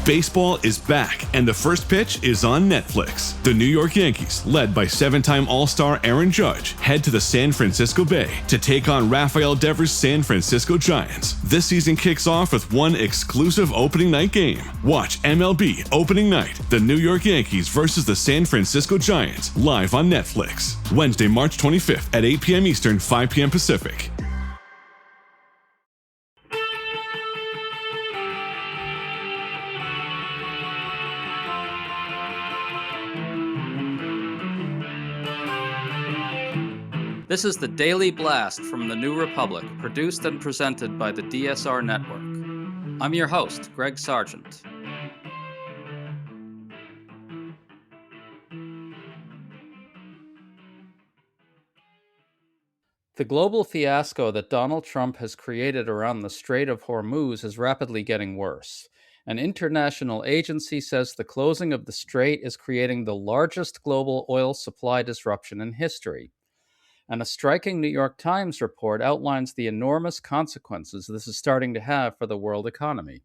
Baseball is back, and the first pitch is on Netflix. The New York Yankees, led by seven-time All-Star Aaron Judge, head to the San Francisco Bay to take on Rafael Devers' San Francisco Giants. This season kicks off with one exclusive opening night game. Watch MLB Opening Night, the New York Yankees versus the San Francisco Giants, live on Netflix. Wednesday, March 25th at 8 p.m. Eastern, 5 p.m. Pacific. This is the Daily Blast from the New Republic, produced and presented by the DSR Network. I'm your host, Greg Sargent. The global fiasco that Donald Trump has created around the Strait of Hormuz is rapidly getting worse. An international agency says the closing of the strait is creating the largest global oil supply disruption in history. And a striking New York Times report outlines the enormous consequences this is starting to have for the world economy.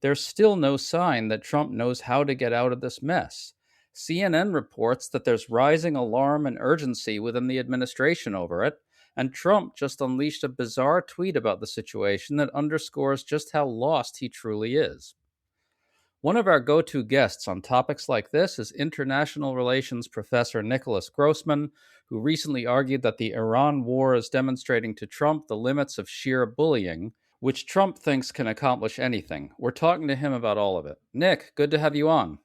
There's still no sign that Trump knows how to get out of this mess. CNN reports that there's rising alarm and urgency within the administration over it, and Trump just unleashed a bizarre tweet about the situation that underscores just how lost he truly is. One of our go-to guests on topics like this is international relations professor Nicholas Grossman, who recently argued that the Iran war is demonstrating to Trump the limits of sheer bullying, which Trump thinks can accomplish anything. We're talking to him about all of it. Nick, good to have you on.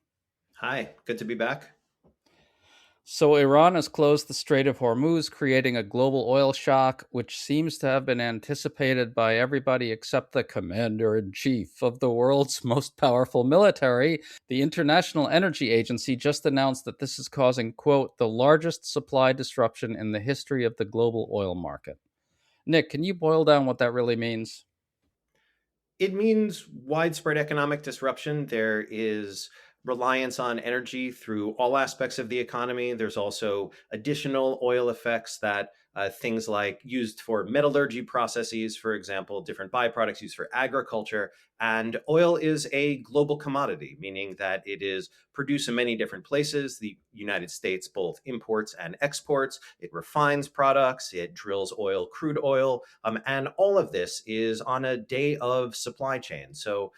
Hi, good to be back. So Iran has closed the Strait of Hormuz, creating a global oil shock, which seems to have been anticipated by everybody except the commander-in-chief of the world's most powerful military. The International Energy Agency just announced that this is causing, quote, the largest supply disruption in the history of the global oil market. Nick, can you boil down what that really means? It means widespread economic disruption. There is reliance on energy through all aspects of the economy. There's also additional oil effects that things like used for metallurgy processes, for example, different byproducts used for agriculture. And oil is a global commodity, meaning that it is produced in many different places. The United States both imports and exports. It refines products. It drills oil, crude oil. And all of this is on a day of supply chain. So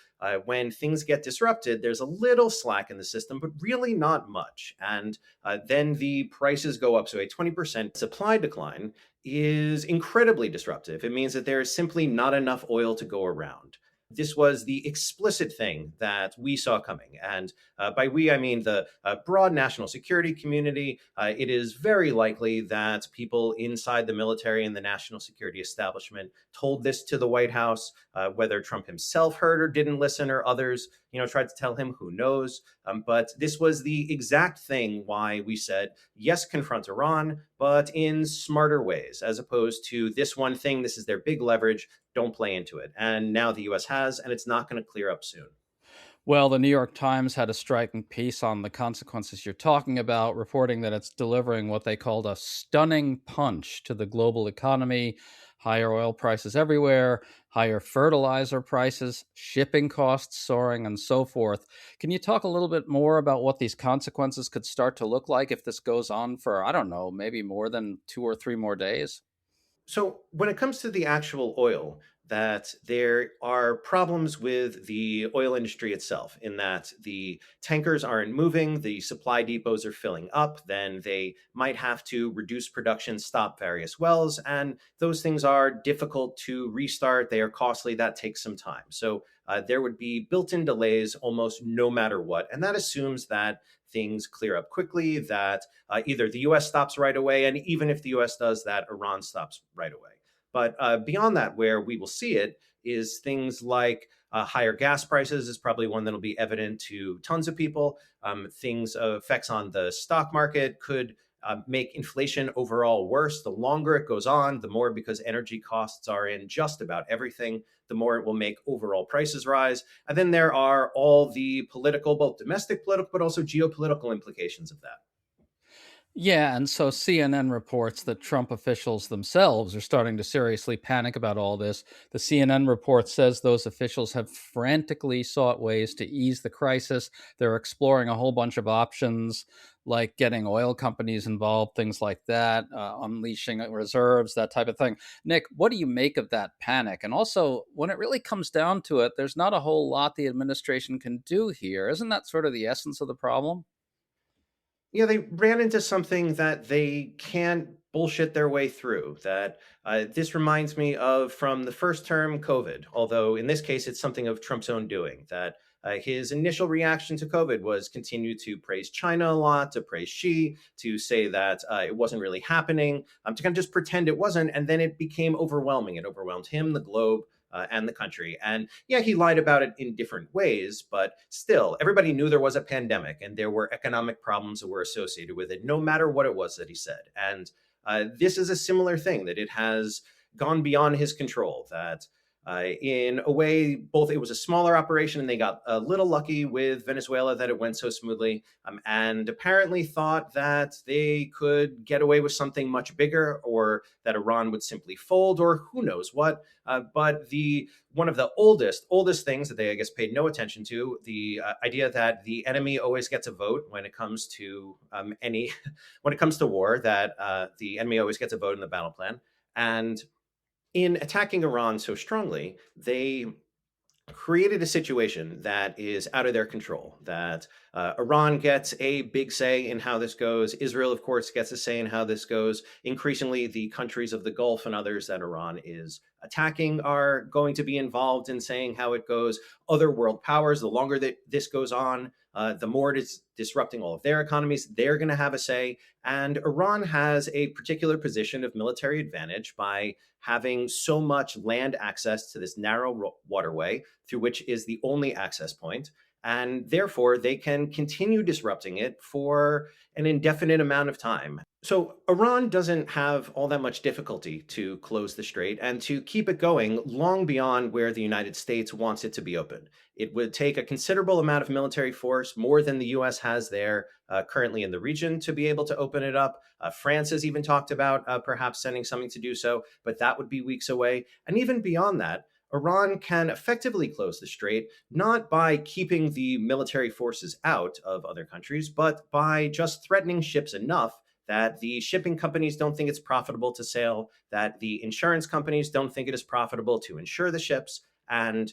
when things get disrupted, there's a little slack in the system, but really not much. And then the prices go up. So a 20% supply decline is incredibly disruptive. It means that there is simply not enough oil to go around. This was the explicit thing that we saw coming. And by we, I mean the broad national security community. It is very likely that people inside the military and the national security establishment told this to the White House, whether Trump himself heard or didn't listen, or others, tried to tell him, who knows. But this was the exact thing why we said, yes, confront Iran, but in smarter ways, as opposed to this one thing. This is their big leverage. Don't play into it. And now the U.S. has, and it's not going to clear up soon. Well, the New York Times had a striking piece on the consequences you're talking about, reporting that it's delivering what they called a stunning punch to the global economy. Higher oil prices everywhere, higher fertilizer prices, shipping costs soaring, and so forth. Can you talk a little bit more about what these consequences could start to look like if this goes on for, I don't know, maybe more than 2 or 3 more days? So when it comes to the actual oil, that there are problems with the oil industry itself, in that the tankers aren't moving, the supply depots are filling up, then they might have to reduce production, stop various wells, and those things are difficult to restart. They are costly. That takes some time. So there would be built-in delays almost no matter what. And that assumes that things clear up quickly, that either the US stops right away, and even if the US does, that Iran stops right away. But beyond that, where we will see it is things like higher gas prices is probably one that'll be evident to tons of people. Effects on the stock market could make inflation overall worse. The longer it goes on, the more, because energy costs are in just about everything, the more it will make overall prices rise. And then there are all the political, both domestic political, but also geopolitical implications of that. Yeah, and so CNN reports that Trump officials themselves are starting to seriously panic about all this. The CNN report says those officials have frantically sought ways to ease the crisis. They're exploring a whole bunch of options, like getting oil companies involved, things like that, unleashing reserves, that type of thing. Nick, what do you make of that panic? And also, when it really comes down to it, there's not a whole lot the administration can do here. Isn't that sort of the essence of the problem? Yeah, they ran into something that they can't bullshit their way through. That this reminds me of from the first term COVID, although in this case it's something of Trump's own doing. That his initial reaction to COVID was continue to praise China a lot, to praise Xi, to say that it wasn't really happening, to kind of just pretend it wasn't, and then it became overwhelming. It overwhelmed him, the globe, and the country. And yeah, he lied about it in different ways, but still, everybody knew there was a pandemic and there were economic problems that were associated with it, no matter what it was that he said. And this is a similar thing that it has gone beyond his control. That in a way, both it was a smaller operation and they got a little lucky with Venezuela that it went so smoothly, and apparently thought that they could get away with something much bigger, or that Iran would simply fold, or who knows what. But the one of the oldest things that they, I guess, paid no attention to, the idea that the enemy always gets a vote when it comes to any when it comes to war, that the enemy always gets a vote in the battle plan. And in attacking Iran so strongly, they created a situation that is out of their control. That Iran gets a big say in how this goes. Israel, of course, gets a say in how this goes. Increasingly, the countries of the Gulf and others that Iran is attacking are going to be involved in saying how it goes. Other world powers, the longer that this goes on, the more it is disrupting all of their economies. They're going to have a say. And Iran has a particular position of military advantage by having so much land access to this narrow waterway, through which is the only access point. And therefore, they can continue disrupting it for an indefinite amount of time. So, Iran doesn't have all that much difficulty to close the strait and to keep it going long beyond where the United States wants it to be open. It would take a considerable amount of military force, more than the US has there currently in the region, to be able to open it up. France has even talked about perhaps sending something to do so, but that would be weeks away. And even beyond that, Iran can effectively close the strait, not by keeping the military forces out of other countries, but by just threatening ships enough that the shipping companies don't think it's profitable to sail, that the insurance companies don't think it is profitable to insure the ships, and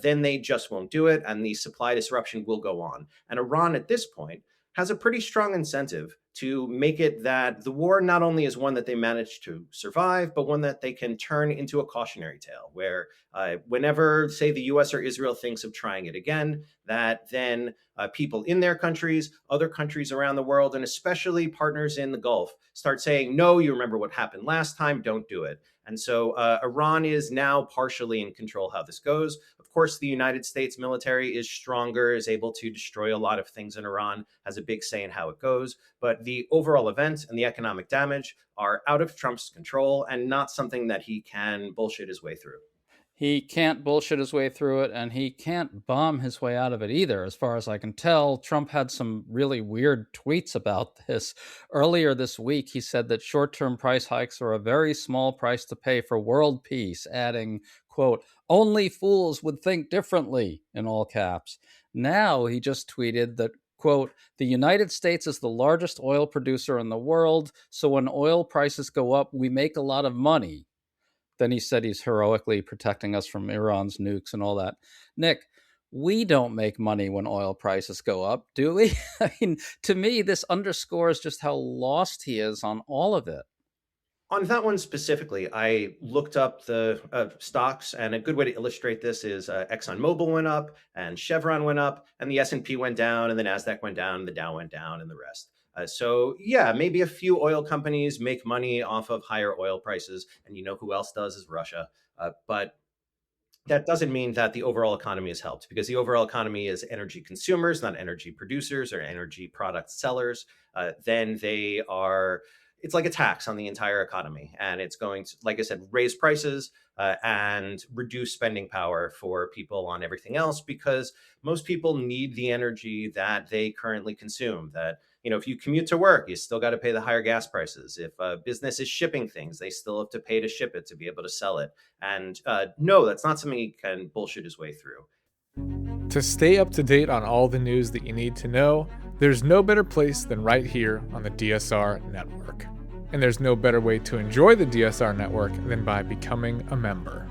then they just won't do it, and the supply disruption will go on. And Iran, at this point, has a pretty strong incentive to make it that the war not only is one that they managed to survive, but one that they can turn into a cautionary tale, where whenever, say, the US or Israel thinks of trying it again, that then people in their countries, other countries around the world, and especially partners in the Gulf start saying, no, you remember what happened last time, don't do it. And so Iran is now partially in control how this goes. Of course, the United States military is stronger, is able to destroy a lot of things in Iran, has a big say in how it goes. But the overall event and the economic damage are out of Trump's control and not something that he can bullshit his way through. He can't bullshit his way through it, and he can't bomb his way out of it either, as far as I can tell. Trump had some really weird tweets about this. Earlier this week, he said that short term price hikes are a very small price to pay for world peace, adding, quote, only fools would think differently, in all caps. Now he just tweeted that, quote, the United States is the largest oil producer in the world, so when oil prices go up, we make a lot of money. Then he said he's heroically protecting us from Iran's nukes and all that. Nick, we don't make money when oil prices go up, do we? I mean, to me, this underscores just how lost he is on all of it. On that one specifically, I looked up the stocks, and a good way to illustrate this is ExxonMobil went up, and Chevron went up, and the S&P went down, and the Nasdaq went down, and the Dow went down, and the rest. So yeah, maybe a few oil companies make money off of higher oil prices, and you know who else does is Russia. But that doesn't mean that the overall economy is helped, because the overall economy is energy consumers, not energy producers or energy product sellers. Then they are it's like a tax on the entire economy, and it's going to, like I said, raise prices and reduce spending power for people on everything else, because most people need the energy that they currently consume. That, if you commute to work, you still got to pay the higher gas prices. If a business is shipping things, they still have to pay to ship it to be able to sell it. And no, that's not something he can bullshit his way through. To stay up to date on all the news that you need to know, there's no better place than right here on the DSR Network. And there's no better way to enjoy the DSR Network than by becoming a member.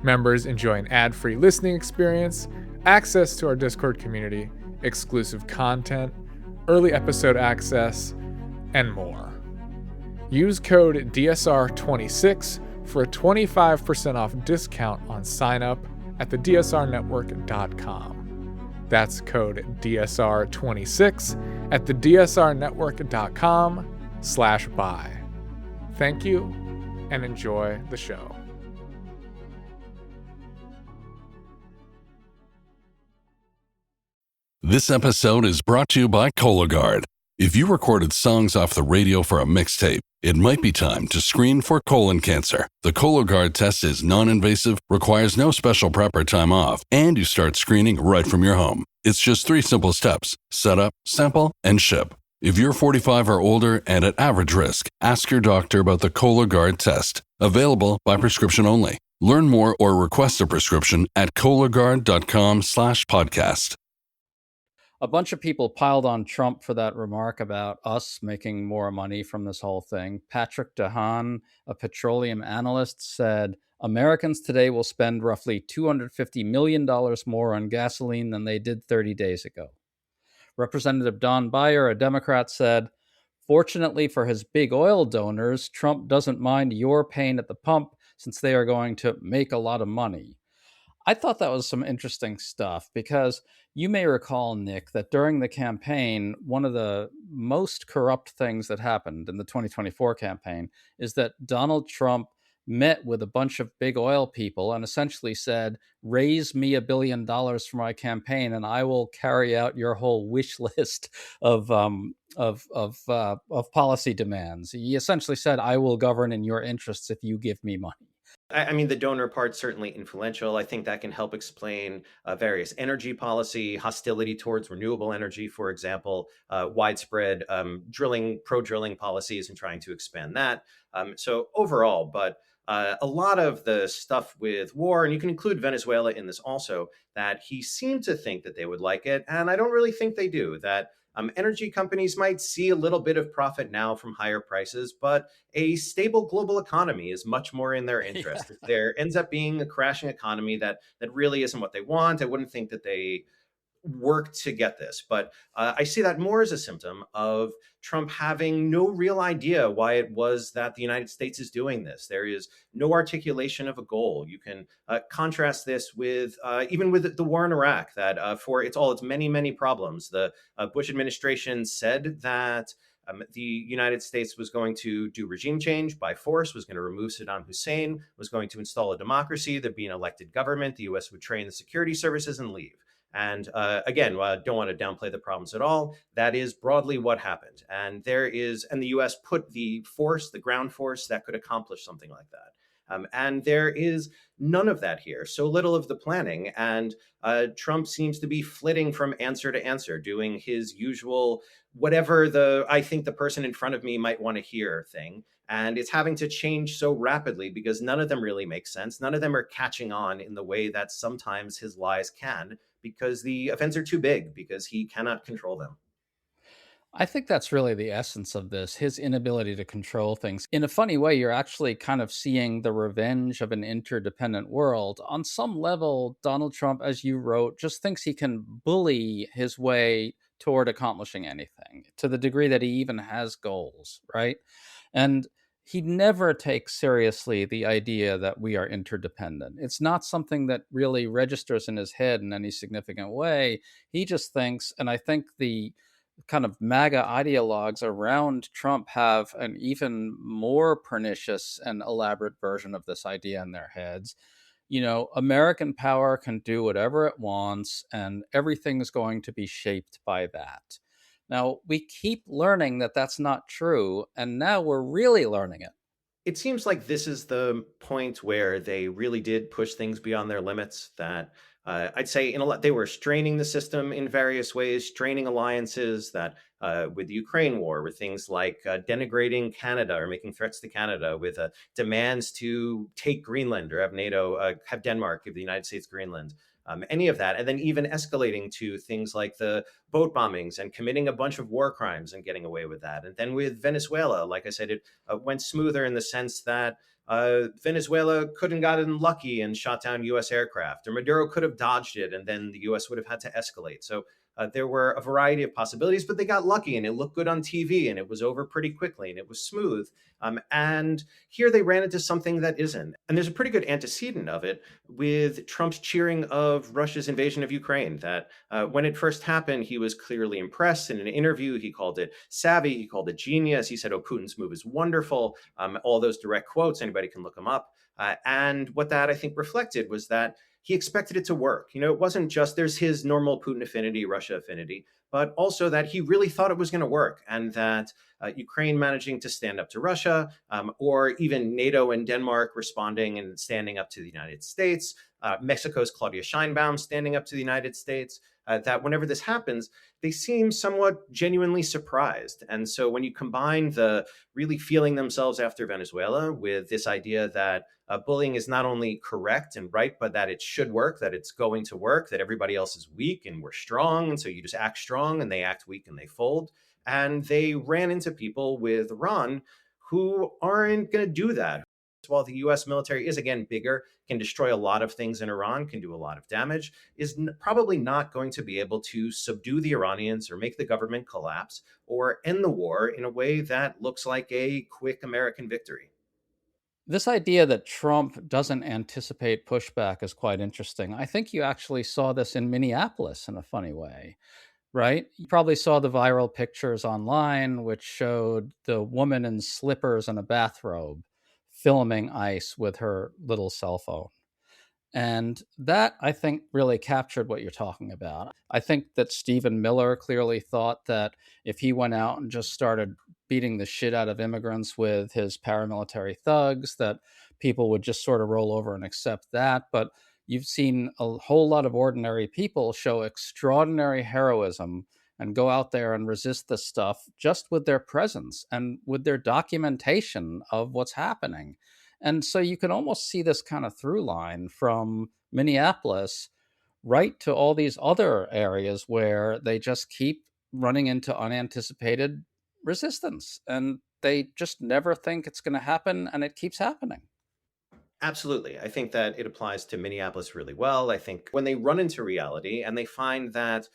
Members enjoy an ad-free listening experience, access to our Discord community, exclusive content, early episode access, and more. Use code DSR26 for a 25% off discount on sign-up at thedsrnetwork.com. That's code DSR26 at thedsrnetwork.com/buy. Thank you, and enjoy the show. This episode is brought to you by Cologuard. If you recorded songs off the radio for a mixtape, it might be time to screen for colon cancer. The Cologuard test is non-invasive, requires no special prep or time off, and you start screening right from your home. It's just 3 simple steps: set up, sample, and ship. If you're 45 or older and at average risk, ask your doctor about the Cologuard test. Available by prescription only. Learn more or request a prescription at cologuard.com/podcast. A bunch of people piled on Trump for that remark about us making more money from this whole thing. Patrick DeHaan, a petroleum analyst, said Americans today will spend roughly $250 million more on gasoline than they did 30 days ago. Representative Don Beyer, a Democrat, said, fortunately for his big oil donors, Trump doesn't mind your pain at the pump since they are going to make a lot of money. I thought that was some interesting stuff, because you may recall, Nick, that during the campaign, one of the most corrupt things that happened in the 2024 campaign is that Donald Trump met with a bunch of big oil people and essentially said, raise me $1 billion for my campaign and I will carry out your whole wish list of policy demands. He essentially said, I will govern in your interests if you give me money. I mean, the donor part's certainly influential. I think that can help explain various energy policy, hostility towards renewable energy, for example, widespread pro-drilling policies and trying to expand that. So overall, but a lot of the stuff with war, and you can include Venezuela in this also, that he seemed to think that they would like it. And I don't really think they do. That energy companies might see a little bit of profit now from higher prices, but a stable global economy is much more in their interest. If there ends up being a crashing economy that really isn't what they want, I wouldn't think that they work to get this. But I see that more as a symptom of Trump having no real idea why it was that the United States is doing this. There is no articulation of a goal. You can contrast this with even with the war in Iraq, that for all its many, many problems, the Bush administration said that the United States was going to do regime change by force, was going to remove Saddam Hussein, was going to install a democracy, there'd be an elected government, the US would train the security services and leave. And again, I don't want to downplay the problems at all. That is broadly what happened. And the US put the ground force that could accomplish something like that. And there is none of that here, so little of the planning. And Trump seems to be flitting from answer to answer, doing his usual, whatever I think the person in front of me might want to hear thing. And it's having to change so rapidly because none of them really make sense. None of them are catching on in the way that sometimes his lies can, because the events are too big, because he cannot control them. I think that's really the essence of this, his inability to control things. In a funny way, you're actually kind of seeing the revenge of an interdependent world. On some level, Donald Trump, as you wrote, just thinks he can bully his way toward accomplishing anything, to the degree that he even has goals, right? And he never takes seriously the idea that we are interdependent. It's not something that really registers in his head in any significant way. He just thinks, and I think the kind of MAGA ideologues around Trump have an even more pernicious and elaborate version of this idea in their heads. American power can do whatever it wants, and everything is going to be shaped by that. Now, we keep learning that that's not true, and now we're really learning it. It seems like this is the point where they really did push things beyond their limits. That I'd say in a lot they were straining the system in various ways, straining alliances. That with the Ukraine war, with things like denigrating Canada or making threats to Canada, with demands to take Greenland or have NATO have Denmark give the United States Greenland. Any of that, and then even escalating to things like the boat bombings and committing a bunch of war crimes and getting away with that. And then with Venezuela, like I said, it went smoother in the sense that Venezuela couldn't gotten lucky and shot down U.S. aircraft, or Maduro could have dodged it, and then the U.S. would have had to escalate. So there were a variety of possibilities, but they got lucky, and it looked good on TV, and it was over pretty quickly, and it was smooth. And here they ran into something that isn't. And there's a pretty good antecedent of it with Trump's cheering of Russia's invasion of Ukraine. That when it first happened, he was clearly impressed. In an interview, he called it savvy, he called it genius. He said, "Oh, Putin's move is wonderful." All those direct quotes, anybody can look them up. And what that I think reflected was that he expected it to work. It wasn't just there's his normal Putin affinity, Russia affinity, but also that he really thought it was going to work, and that Ukraine managing to stand up to Russia, or even NATO and Denmark responding and standing up to the United States, Mexico's Claudia Sheinbaum standing up to the United States, that whenever this happens, they seem somewhat genuinely surprised. And so when you combine the really feeling themselves after Venezuela with this idea that bullying is not only correct and right, but that it should work, that it's going to work, that everybody else is weak and we're strong. And so you just act strong and they act weak and they fold. And they ran into people with Iran who aren't going to do that. While the US military is, again, bigger, can destroy a lot of things in Iran, can do a lot of damage, is probably not going to be able to subdue the Iranians or make the government collapse or end the war in a way that looks like a quick American victory. This idea that Trump doesn't anticipate pushback is quite interesting. I think you actually saw this in Minneapolis in a funny way, right? You probably saw the viral pictures online, which showed the woman in slippers and a bathrobe filming ICE with her little cell phone. And that, I think, really captured what you're talking about. I think that Stephen Miller clearly thought that if he went out and just started beating the shit out of immigrants with his paramilitary thugs, that people would just sort of roll over and accept that. But you've seen a whole lot of ordinary people show extraordinary heroism and go out there and resist this stuff just with their presence and with their documentation of what's happening. And so you can almost see this kind of through line from Minneapolis right to all these other areas where they just keep running into unanticipated resistance and they just never think it's going to happen and it keeps happening. Absolutely. I think that it applies to Minneapolis really well. I think when they run into reality and they find that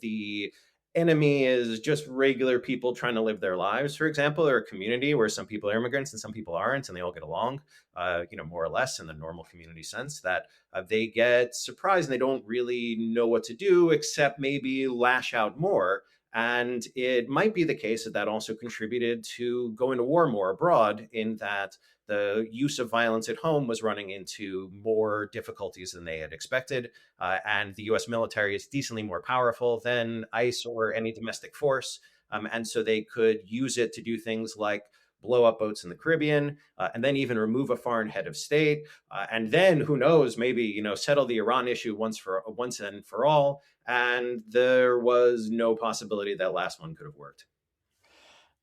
the enemy is just regular people trying to live their lives, for example, or a community where some people are immigrants and some people aren't, and they all get along, more or less in the normal community sense, that they get surprised and they don't really know what to do except maybe lash out more. And it might be the case that that also contributed to going to war more abroad, in that the use of violence at home was running into more difficulties than they had expected. And the US military is decently more powerful than ICE or any domestic force. And so they could use it to do things like blow up boats in the Caribbean, and then even remove a foreign head of state. And then who knows, maybe, settle the Iran issue once and for all. And there was no possibility that last one could have worked.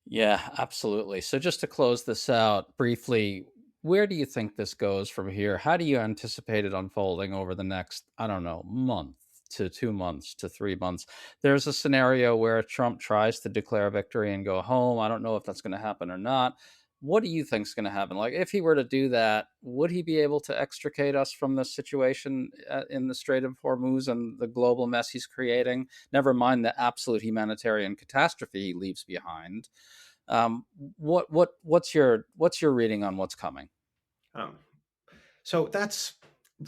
Yeah, absolutely. So just to close this out briefly, where do you think this goes from here? How do you anticipate it unfolding over the next, I don't know, month to 2 months to 3 months? There's a scenario where Trump tries to declare victory and go home. I don't know if that's going to happen or not. What do you think is going to happen? Like, if he were to do that, would he be able to extricate us from this situation in the Strait of Hormuz and the global mess he's creating? Never mind the absolute humanitarian catastrophe he leaves behind. What's your reading on what's coming? So that's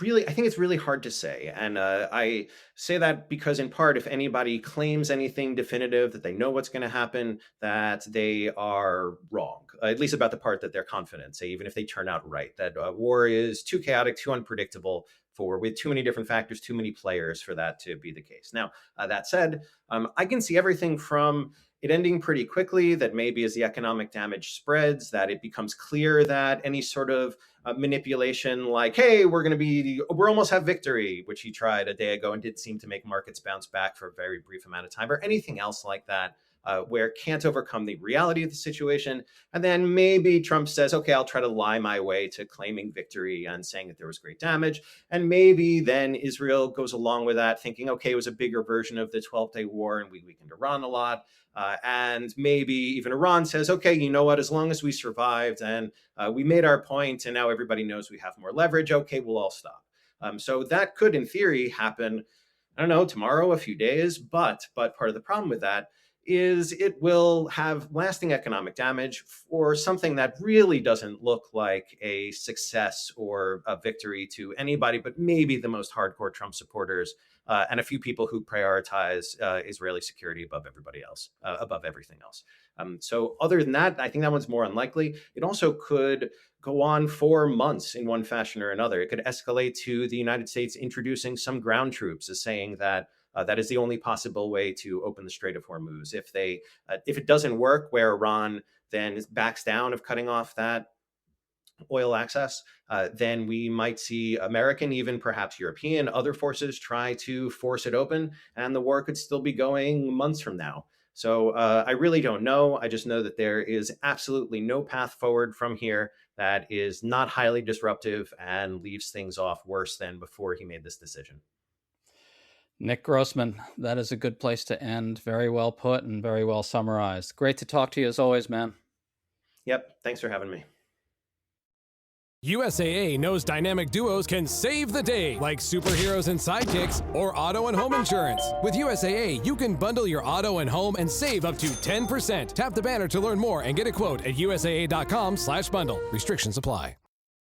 really, I think it's really hard to say. And I say that because, in part, if anybody claims anything definitive that they know what's going to happen, that they are wrong, at least about the part that they're confident, say, even if they turn out right, that war is too chaotic, too unpredictable for, with too many different factors, too many players for that to be the case. Now, that said, I can see everything from it ending pretty quickly, that maybe as the economic damage spreads, that it becomes clear that any sort of manipulation like, hey, we're almost have victory, which he tried a day ago and did seem to make markets bounce back for a very brief amount of time, or anything else like that, where can't overcome the reality of the situation. And then maybe Trump says, okay, I'll try to lie my way to claiming victory and saying that there was great damage. And maybe then Israel goes along with that, thinking, okay, it was a bigger version of the 12-day war and we weakened Iran a lot. And maybe even Iran says, okay, you know what, as long as we survived and we made our point and now everybody knows we have more leverage, okay, we'll all stop. So that could, in theory, happen, I don't know, tomorrow, a few days. But part of the problem with that is it will have lasting economic damage for something that really doesn't look like a success or a victory to anybody, but maybe the most hardcore Trump supporters and a few people who prioritize Israeli security above everybody else, above everything else. So other than that, I think that one's more unlikely. It also could go on for months in one fashion or another. It could escalate to the United States introducing some ground troops, as saying that that is the only possible way to open the Strait of Hormuz. If it doesn't work, where Iran then backs down of cutting off that oil access, then we might see American, even perhaps European, other forces try to force it open, and the war could still be going months from now. So I really don't know. I just know that there is absolutely no path forward from here that is not highly disruptive and leaves things off worse than before he made this decision. Nick Grossman, that is a good place to end. Very well put and very well summarized. Great to talk to you as always, man. Yep. Thanks for having me. USAA knows dynamic duos can save the day, like superheroes and sidekicks, or auto and home insurance. With USAA, you can bundle your auto and home and save up to 10%. Tap the banner to learn more and get a quote at USAA.com/bundle. Restrictions apply.